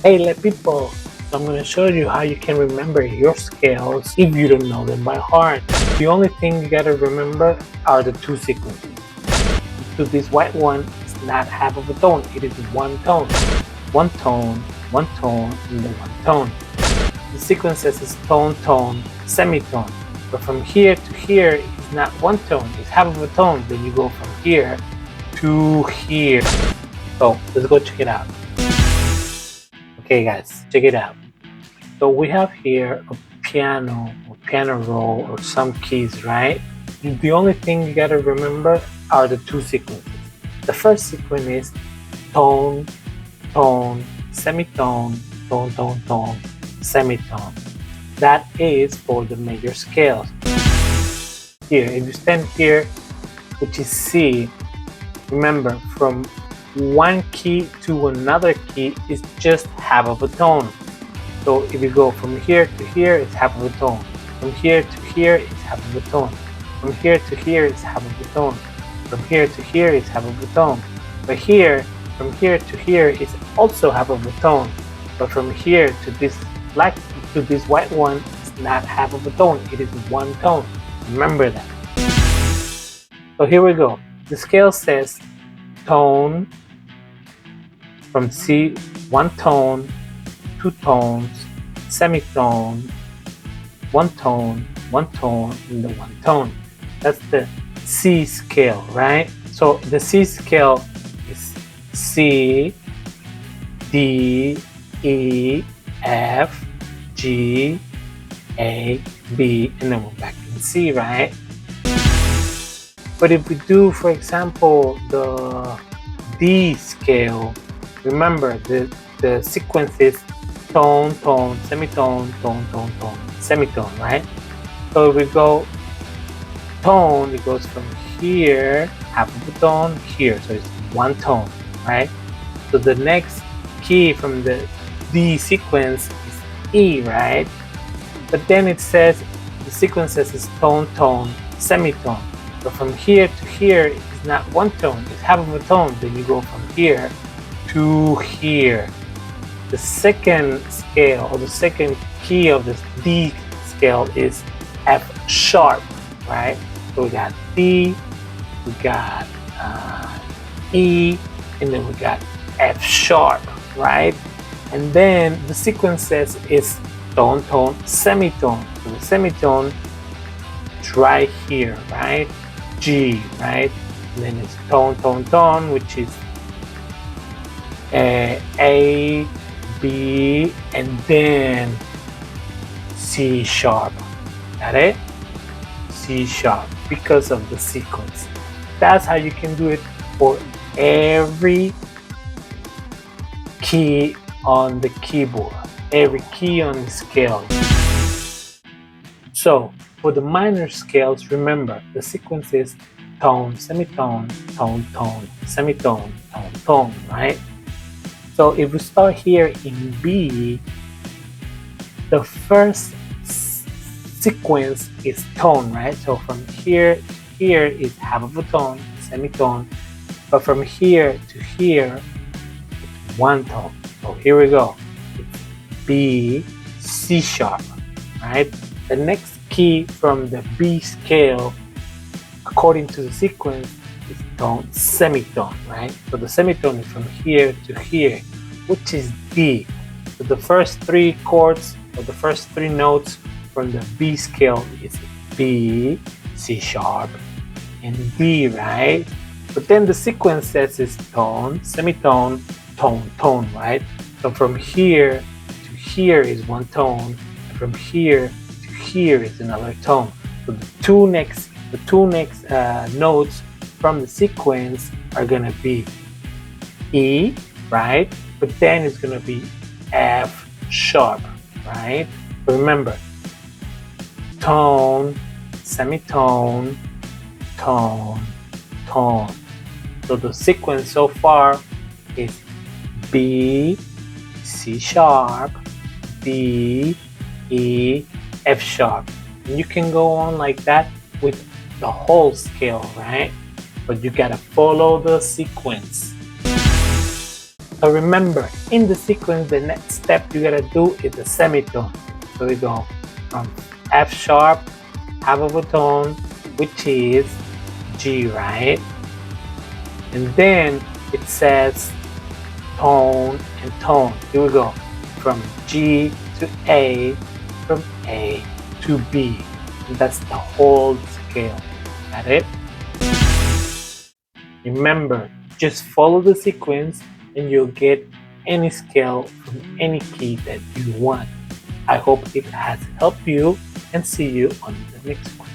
Hey people, so I'm going to show you how you can remember your scales if you don't know them by heart. The only thing you got to remember are the two sequences. So this white one is not half of a tone, it is one tone. One tone, and the one tone. The sequences is tone, tone, semitone. But from here to here is not one tone, it's half of a tone. Then you go from here to here. So let's go check it out. Okay guys, check it out. So we have here a piano or piano roll or some keys, right? The only thing you gotta remember are the two sequences. The first sequence is tone, tone, semitone, tone, tone, tone, semitone. That is for the major scales. Here, if you stand here, which is C, remember from one key to another key is just half of a tone. So if you go from here to here, it's half of a tone. From here to here, it's half of a tone. From here to here, it's half of a tone. From here to here, it's half of a tone. But here, from here to here, it's also half of a tone. But from here to this black to this white one, it's not half of a tone. It is one tone. Remember that. So here we go. The scale says tone from C, one tone, two tones, semitone, one tone, and the one tone. That's the C scale, right? So the C scale is C, D, E, F, G, A, B, and then we're back in C, right? But if we do, for example, the D scale, remember the sequence is tone, tone, semitone, tone, tone, tone, semitone, right? So if we go tone, it goes from here, half of a tone, here, so it's one tone, right? So the next key from the D sequence is E, right? But then it says the sequences is tone, tone, semitone. So from here to here is not one tone, it's half of a tone. Then you go from here to here. The second scale or the second key of this D scale is F sharp, right? So we got D, we got E, and then we got F sharp, right? And then the sequences is tone, tone, semitone. So the semitone is right here, right? G, right? And then it's tone, tone, tone, which is A, B, and then C sharp. Got it? C sharp because of the sequence. That's how you can do it for every key on the keyboard, every key on the scale. So for the minor scales, remember the sequence is tone, semitone, tone, tone, semitone, tone, tone, right? So if we start here in B, the first sequence is tone, right? So from here to here is half of a tone, semitone, but from here to here, it's one tone. So here we go. It's B, C sharp, right? The next key from the B scale, according to the sequence, is tone, semitone, right? So the semitone is from here to here, which is D. So the first three chords or the first three notes from the B scale is B, C sharp, and D, right? But then the sequence says is tone, semitone, tone, tone, right? So from here to here is one tone, and from here to here is another tone. So the two next notes from the sequence are gonna be E, right? But then it's gonna be F sharp, right? But remember, tone, semitone, tone, tone. So the sequence so far is B, C sharp, D, E, F sharp. And you can go on like that with the whole scale, right? But you gotta follow the sequence. So remember, in the sequence, the next step you gotta do is the semitone. So we go from F sharp, half of a tone, which is G, right? And then it says tone and tone. Here we go. From G to A, from A to B. And that's the whole scale. Got it? Remember, just follow the sequence and you'll get any scale from any key that you want. I hope it has helped you and see you on the next one.